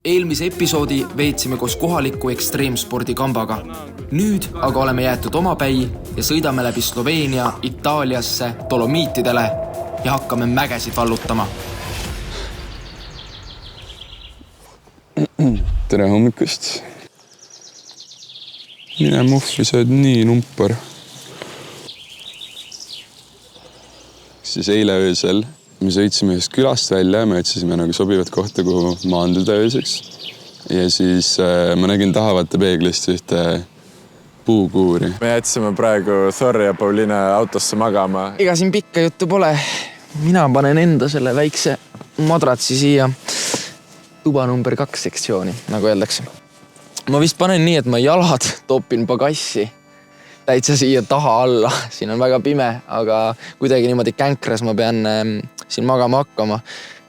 Eelmise episoodi veetsime koos kohaliku ekstreemspordi kambaga. Nüüd aga oleme jäetud omapäi ja sõidame läbi Sloveenia, Itaaliasse, Dolomiitidele ja hakkame mägesid vallutama. Tere hommikust. Mine muhvi, sa oled nii numpar. Siis eile öösel me sõitsime ühest külast välja ja me otsisime nagu sobivat kohta, kuhu maanduda ööseks. Ja siis ma nägin tahavate peeglist ühte puukuuri. Me jätsime praegu Thor ja Pauliina autosse magama. Ega siin pikka juttu pole. Mina panen enda selle väikse madratsi siia tuba number 2 sektsiooni, nagu öeldakse. Ma vist panen nii, et ma jalad topin pagassi täitsa siia taha alla. Siin on väga pime, aga kuidagi niimoodi känkras ma pean siin magama hakkama.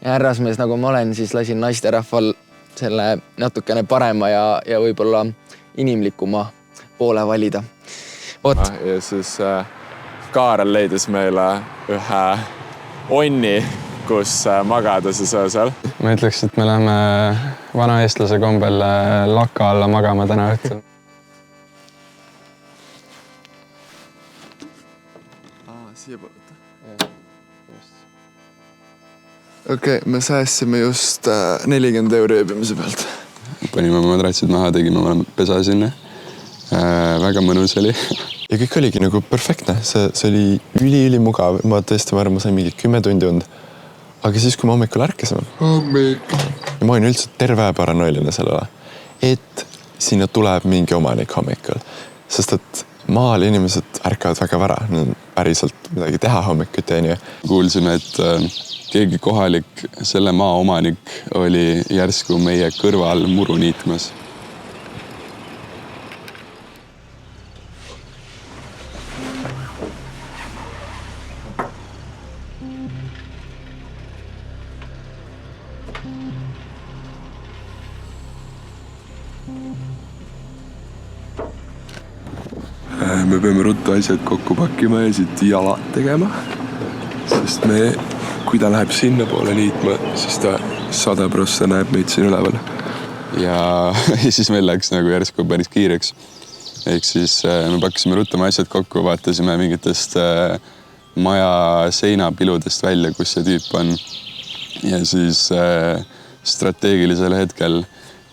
Ja härrasmees, nagu ma olen, siis lasin naisterahval selle natukene parema ja võib-olla inimlikuma poole valida. Ja siis Kaarel leidis meile ühe onni, kus magada siis öösel. Ma ütleks, et me läheme vanaeestlase kombel laka alla magama täna õhtul. Siia poolt. Okei, me säästsime just 40 € ööbimise pealt. Panime madratsid maha, tegime pesa sinna. Väga mõnus oli. Ja kõik oligi nagu perfektne. See oli üli mugav. Ma arvan, ma sain mingi 10 tundi und. Aga siis, kui ma hommikul ärkasime, ja ma olin üldse terve paranoiline sellele, et sinna tuleb mingi omanik hommikul. Sest et maal inimesed ärkavad väga vara. Neil on päriselt midagi teha hommikuti. Kuulsime, et keegi kohalik, selle maa omanik oli järsku meie kõrval muru niitmas. Me peame ruttu asjad kokku pakkima ja siit jalad tegema, sest kui ta läheb sinna poole niitma, siis ta 100% näeb meid siin üleval. Ja siis meil läks nagu järsku päris kiireks. Ehk siis me pakkisime ruttama asjad kokku, vaatasime mingitest maja seinapiludest välja, kus see tüüp on. Ja siis strateegilisel hetkel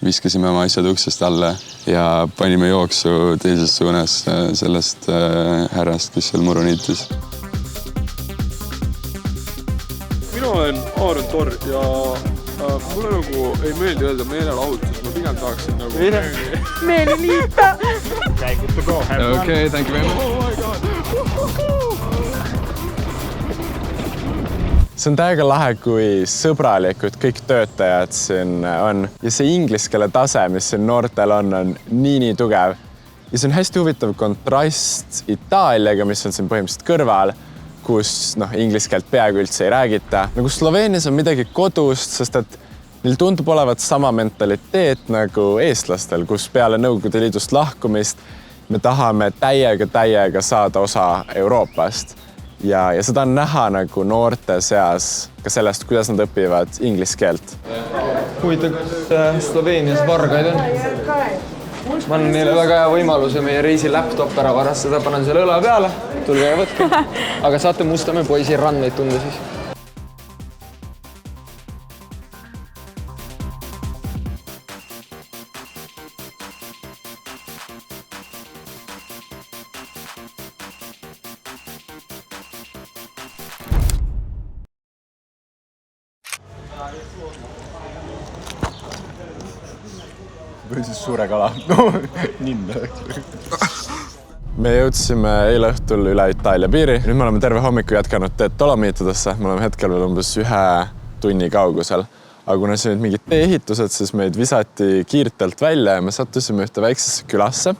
viskasime oma asjad uksest alla ja panime jooksu teises suunas sellest härrast, kes seal muru niitis. Mina olen Aaron Thor ja mulle nagu ei meeldi öelda meelelahutus. Ma pigem tahaksin nagu meeli liita. Okay, thank you very much. Oh my God. See on täiega lahe, kui sõbralikud kõik töötajad siin on. Ja see inglise keele tase, mis siin noortel on nii tugev. Ja see on hästi huvitav kontrast Itaaliaga, mis on siin põhimõtteliselt kõrval, kus inglise keelt peaaegu üldse ei räägita. Nagu Sloveenias on midagi kodust, sest et neil tundub olevat sama mentaliteet nagu eestlastel, kus peale Nõukogude Liidust lahkumist me tahame täiega saada osa Euroopast. Ja seda on näha nagu noorte seas ka sellest, kuidas nad õpivad inglise keelt. Huvitav, kus Sloveenias vargaid on. Ma annan neile väga hea võimaluse meie reisi laptop ära varastada, panen selle õla peale, tulge ja võtke. Aga saate Mustamäe poisi randmeid tunda siis. Või siis suure kala. Ninna. Me jõudsime eile õhtul üle Itaalia piiri. Nüüd me oleme terve hommiku jätkanud teed Dolomiitidesse. Me oleme hetkel veel umbes 1 tunni kaugusel. Aga kuna see nüüd mingid tee-ehitused, siis meid visati kiirtelt välja ja me sattusime ühte väiksesse külasse,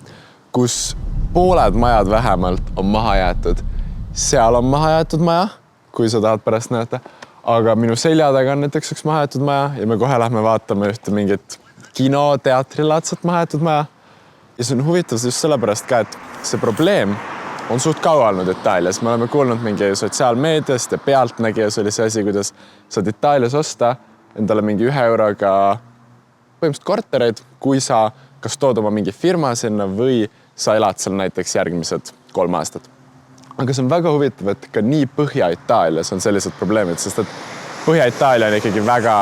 kus pooled majad vähemalt on maha jäetud. Seal on maha jäetud maja, kui sa tahad pärast näete. Aga minu selja taga on näiteks üks maha jäetud maja ja me kohe lähme vaatame ühte mingit kino, teatrilaadset maha jäetud maja. Ja see on huvitav just sellepärast ka, et see probleem on suht kaua olnud Itaalias. Me oleme kuulnud mingi sotsiaalmeediast ja pealtnägijas oli see asi, kuidas saad Itaalias osta endale mingi 1 euroga põhimõtteliselt kortereid, kui sa kas tood oma mingi firma sinna või sa elad seal näiteks järgmised 3 aastat. Aga see on väga huvitav, et ka nii Põhja-Itaalias on sellised probleemid, sest et Põhja-Itaalia on ikkagi väga,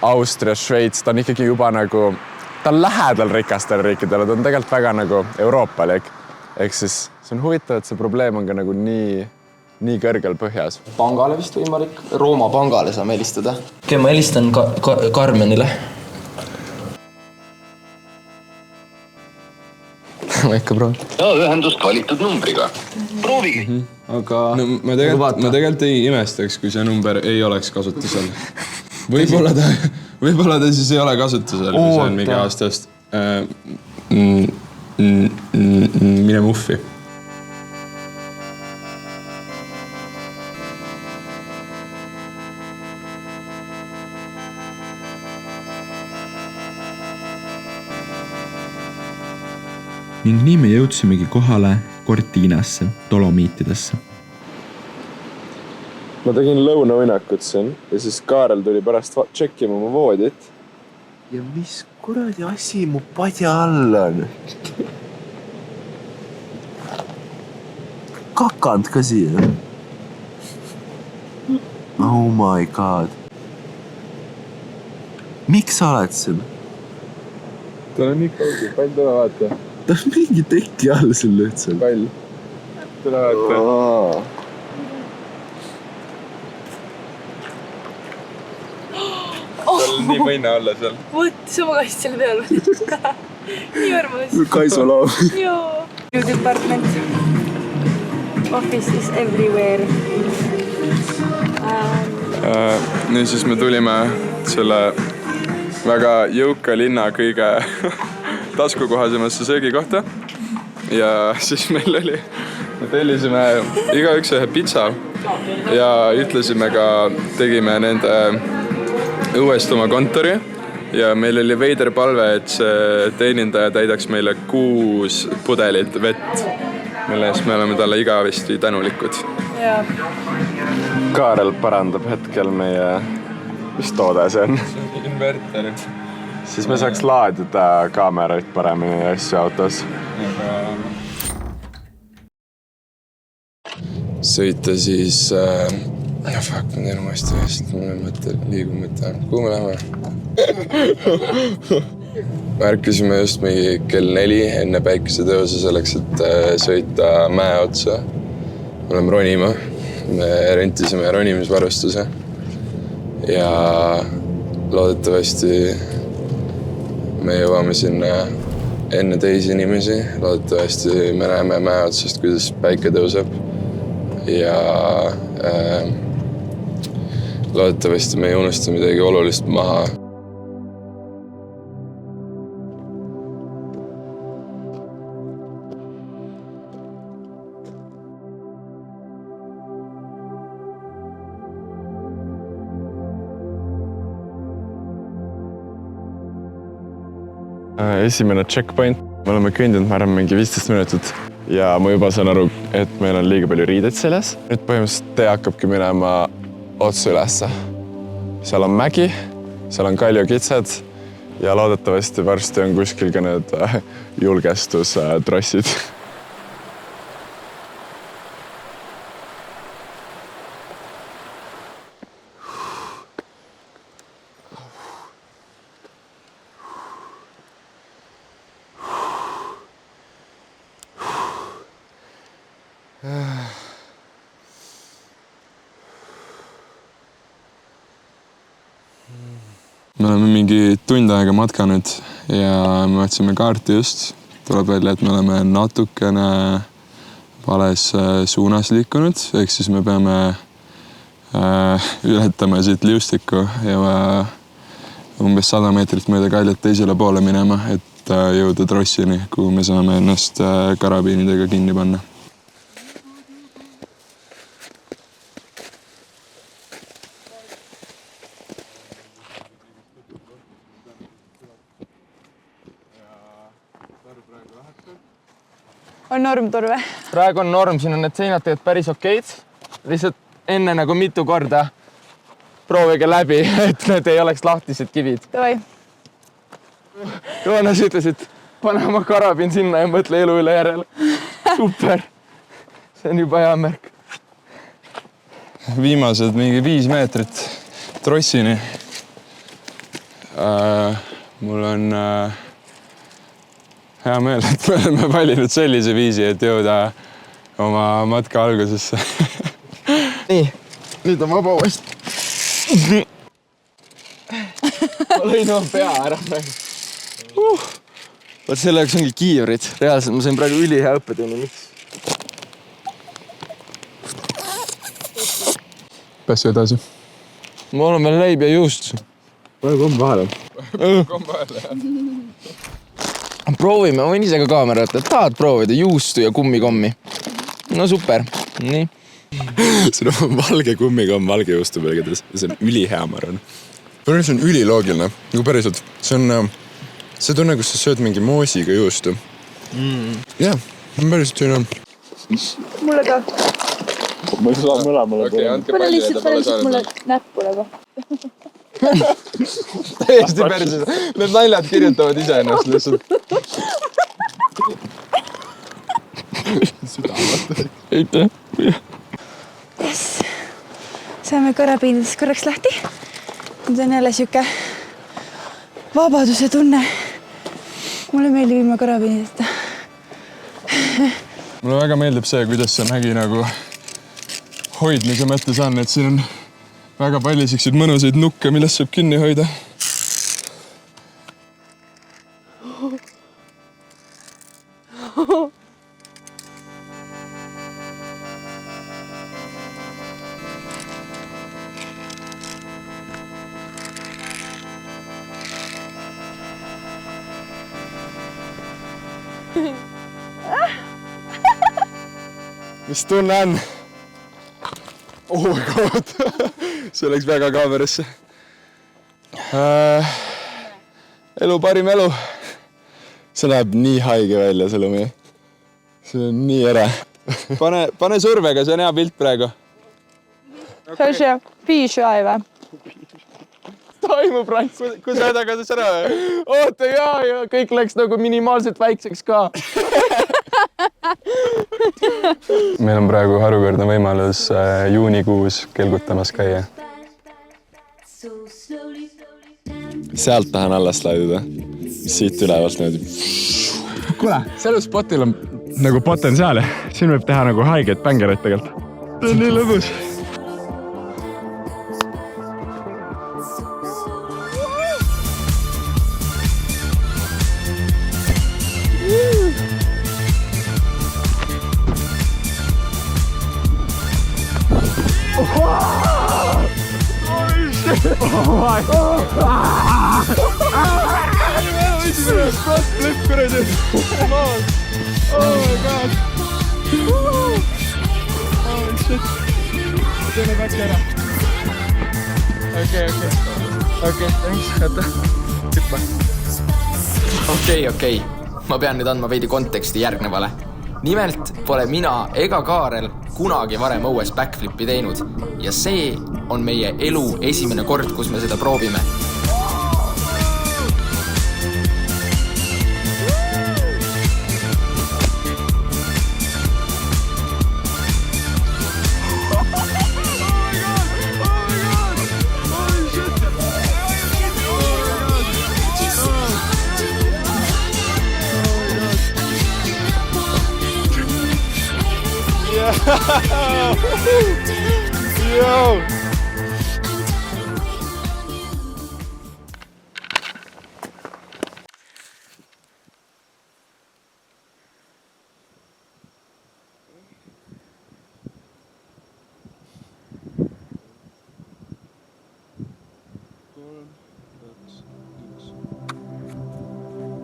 Austria, Šveits, ta on ikkagi juba nagu, ta on lähedal rikastele riikidele, ta on tegelikult väga nagu euroopalik. Ehk siis see on huvitav, et see probleem on ka nagu nii kõrgel põhjas. Pangale vist võimalik, Rooma pangale saame helistada. Okei, ma helistan Carmenile. Ma ikka proovin. Ühendust valitud numbriga. Proovigi. Aga ma tegelikult ei imestaks, kui see number ei oleks kasutusel. Võib-olla ta siis ei ole kasutusel, kui see on mingi aastast. Mine muffi. Ning nii me jõudsimegi kohale Cortinasse, Dolomiitidesse. Ma tegin lõunauinakut siin ja siis Kaarel tuli pärast tšekkima mu voodit. Ja mis kuradi asi mu padja all on? Kakand ka siia. Oh my god. Miks sa oled siin? Tal on nii kaugi, pall tule vaata. Ta on mingi teki all siin lihtsalt. Pall. Tule vaata. Tal on nii võina olla seal. Vot, sa magasid selle peal. Nii armas. Kaisu laul. Joo. New department. Office is everywhere. Nüüd siis me tulime selle väga jõuka linna kõige taskukohasemasse söögikohta ja siis meil oli, me tellisime igaüks ühe pitsa ja ütlesime ka, tegime nende õuest oma kontori ja meil oli veider palve, et see teenindaja täidaks meile 6 pudelit vett, mille eest me oleme talle igavesti tänulikud. Ja. Kaarel parandab hetkel meie, mis toode see on? Inverter. Siis me saaks laadida kaameraid paremini asju autos. Sõita siis... Fuck, ma teen uuesti ühest, mul liigub mõte. Kuhu me läheme? Me ärkasime just mingi kell 4 enne päikesetõuse selleks, et sõita mäe otsa. Me oleme ronima. Me rentisime ronimisvarustuse. Ja loodetavasti me jõuame sinna enne teisi inimesi. Loodetavasti me näeme mäe otsast, kuidas päike tõuseb. Ja loodetavasti me ei unusta midagi olulist maha. Esimene checkpoint. Me oleme kõndinud, ma arvan, mingi 15 minutit ja ma juba saan aru, et meil on liiga palju riideid seljas. Nüüd põhimõtteliselt tee hakkabki minema otsa ülesse. Seal on mägi, seal on kaljukitsed ja loodetavasti varsti on kuskil ka need julgestustrossid. Me oleme mingi tund aega matkanud ja me otsime kaarti just. Tuleb välja, et me oleme natukene vales suunas liikunud, ehk siis me peame ületama siit liustikku ja umbes 100 meetrit mööda kaljat teisele poole minema, et jõuda trossini, kuhu me saame ennast karabiinidega kinni panna. On normturve? Praegu on norm, siin on need seinad tegelikult päris okeid. Lihtsalt enne nagu mitu korda proovige läbi, et need ei oleks lahtised kivid. Davai. Joonas ütles, et pane oma karabin sinna ja mõtle elu üle järele. Super. See on juba hea märk. Viimased mingi 5 meetrit trossini. Mul on hea meel, et me oleme valinud sellise viisi, et jõuda oma matka algusesse. Nii, nüüd on vaba uuesti. Ma lõin oma pea ära praegu. Vaat selle jaoks ongi kiivrid. Reaalselt ma sain praegu ülihea õppetunni. Pääsi edasi. Mul on veel leib ja juust. Pane komm vahele. Proovime, ma võin ise ka kaamera võtta. Tahad proovida juustu ja kummikommi? No super. Nii. See on valge kummikomm valge juustu peal, see on ülihea, ma arvan. See on üliloogiline, nagu päriselt. See on see tunne, kus sa sööd mingi moosiga juustu. Jah, päriselt siin on. Mulle ka. Ma ei saa mõlemale poole. Pane lihtsalt mulle näppu nagu. Täiesti perses. Need naljad kirjutavad ise ennast lihtsalt. Aitäh. Yes. Saame karabiinidest korraks lahti. Nüüd on jälle siuke vabaduse tunne. Mulle meeldib ilma karabiinideta. Mulle väga meeldib see, kuidas see mägi nagu hoidmise mõttes on, et siin on väga palju siukseid mõnusaid nukke, millest saab kinni hoida. Mis tunne on? Oh my god! See läks väga kaamerasse. Elu parim elu. See läheb nii haige välja, see lumi. See on nii ere. Pane survega, see on hea pilt praegu. See on see piisjai või? Toimub rants. Kus sa tagades ära? Oota, ja kõik läks nagu minimaalselt väikseks ka. Meil on praegu harukordne võimalus juunikuus kelgutamas käia. Sealt tahan alla slaidida. Siit ülevalt nüüd. Kuule, sellel spotil on nagu potentsiaali. Siin võib teha nagu haigeid bängereid tegelikult. See on nii lõbus. Okei. Ma pean nüüd andma veidi konteksti järgnevale. Nimelt pole mina ega Kaarel kunagi varem õues backflipi teinud ja see on meie elu esimene kord, kus me seda proovime. Yo!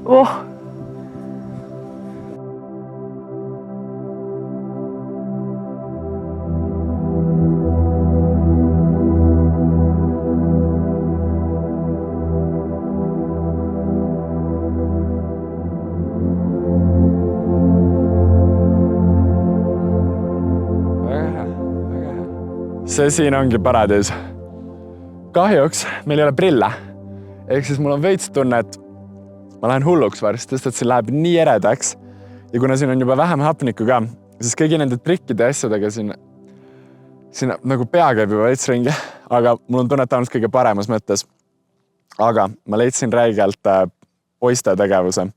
Oh! See siin ongi paradiis. Kahjuks meil ei ole prille. Ehk siis mul on veits tunne, et ma lähen hulluks varsti, sest et see läheb nii eredaks. Ja kuna siin on juba vähem hapnikku ka, siis kõigi nende trikkide asjadega siin nagu pea käib juba veits ringi, aga mul on tunnet ainult kõige paremas mõttes. Aga ma leidsin räigelt poiste tegevuse.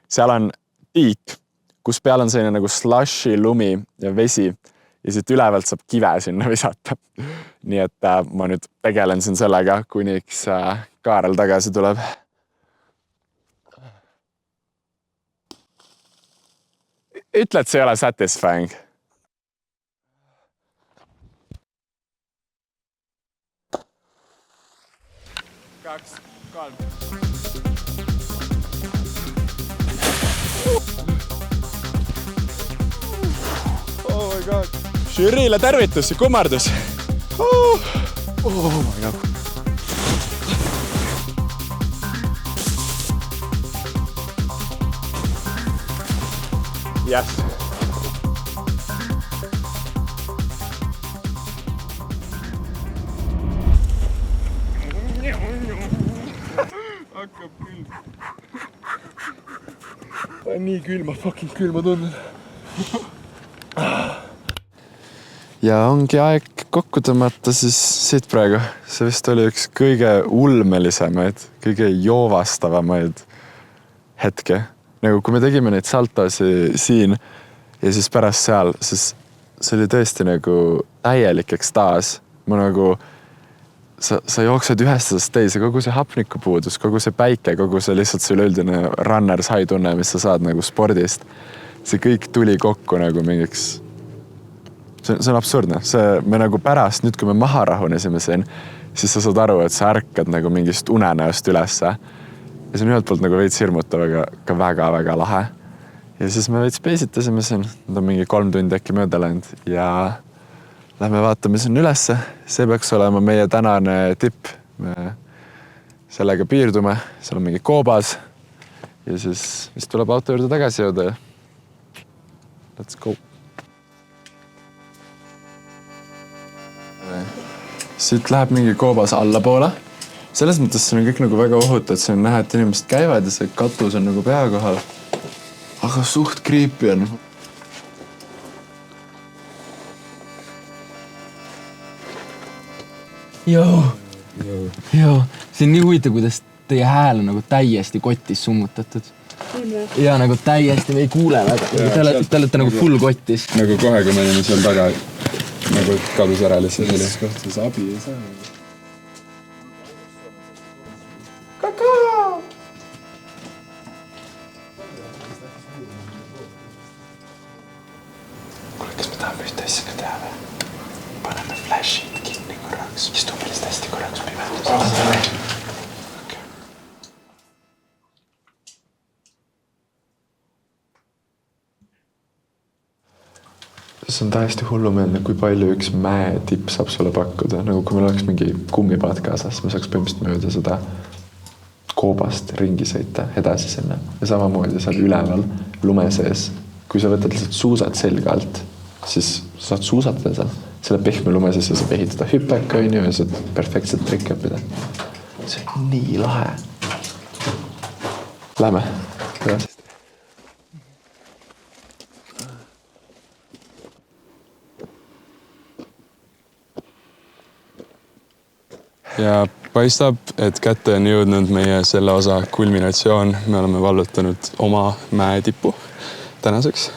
Seal on tiik, kus peal on selline nagu slushi, lumi ja vesi ja siit ülevalt saab kive sinna visata. Nii et ma nüüd tegelen siin sellega, kuniks Kaarel tagasi tuleb. Ütle, et see ei ole satisfying. Kaks, kolm. Oh my god. Žüriile tervitus ja kummardus. Oh my god. Yes. Hakkab küll. Nii külma, fucking külma tunnen. Ja ongi aeg kokku tõmmata siis siit praegu. See vist oli üks kõige ulmelisemaid, kõige joovastavamaid hetke. Nagu kui me tegime neid saltosi siin ja siis pärast seal, siis see oli tõesti nagu täielik ekstaas. Ma nagu, sa jooksed ühest teise, kogu see hapnikupuudus, kogu see päike, kogu see lihtsalt see üleüldine runners high tunne, mis sa saad nagu spordist. See kõik tuli kokku nagu mingiks. See on absurdne. Me nagu pärast, nüüd kui me maha rahunesime siin, siis sa saad aru, et sa ärkad nagu mingist unenäost ülesse. Ja see on ühelt poolt nagu veits hirmutav, aga ka väga-väga lahe. Ja siis me veits peisitasime siin. Nüüd on mingi 3 tundi äkki mööda läinud ja lähme vaatame siin ülesse. See peaks olema meie tänane tipp. Me sellega piirdume. Seal on mingi koobas ja siis tuleb auto juurde tagasi jõuda. Let's go. Siit läheb mingi koobas allapoole. Selles mõttes see on kõik nagu väga ohutu, et see on näha, et inimesed käivad ja see katus on nagu pea kohal. Aga suht creepy on. Joo. See on nii huvitav, kuidas teie hääl on nagu täiesti kotis summutatud. Ja nagu täiesti, me ei kuule väga. Te olete nagu full kotis. Nagu kohe, kui me olime seal taga, nagu kadus ära lihtsalt. Selles kohtas abi ei saa. Kuule, kas me tahame ühte asja ka teha või? Paneme flashid kinni korraks. Istume lihtsalt hästi korraks pimeduses. See on täiesti hullumeelne, kui palju üks mäetipp saab sulle pakkuda. Nagu kui meil oleks mingi kummipaat kaasas, me saaks põhimõtteliselt mööda seda koobast ringi sõita edasi sinna. Ja samamoodi seal üleval lume sees. Kui sa võtad lihtsalt suusad selga alt, siis saad suusatada seal. Selle pehme lume sees ja saab ehitada hüpeka ja saad perfektselt trikki õppida. See on nii lahe. Lähme. Ja paistab, et kätte on jõudnud meie selle osa kulminatsioon. Me oleme vallutanud oma mäetipu tänaseks.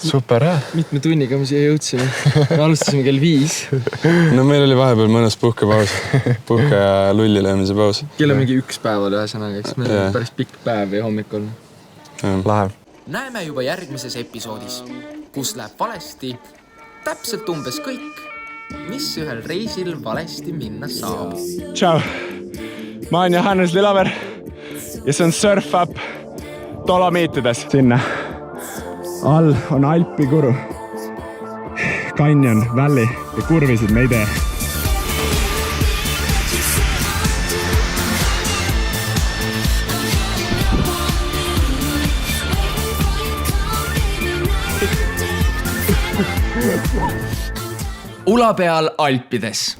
Super, mitme tunniga me siia jõudsime. Me alustasime kell 5. No meil oli vahepeal mõnes puhkepaus. Puhke ja lulli löömise paus. Kell on mingi 1 päeval ühesõnaga, eks meil on päris pikk päev ja hommikul. Lahe. Näeme juba järgmises episoodis, kus läheb valesti täpselt umbes kõik, mis ühel reisil valesti minna saab. Tšau, ma olen Johannes Lillaver ja see on Surf Up Dolomiitides. Sinna all on Alpi kuru, kanjon, välli ja kurvisid me ei tee. Ula peal Alpides.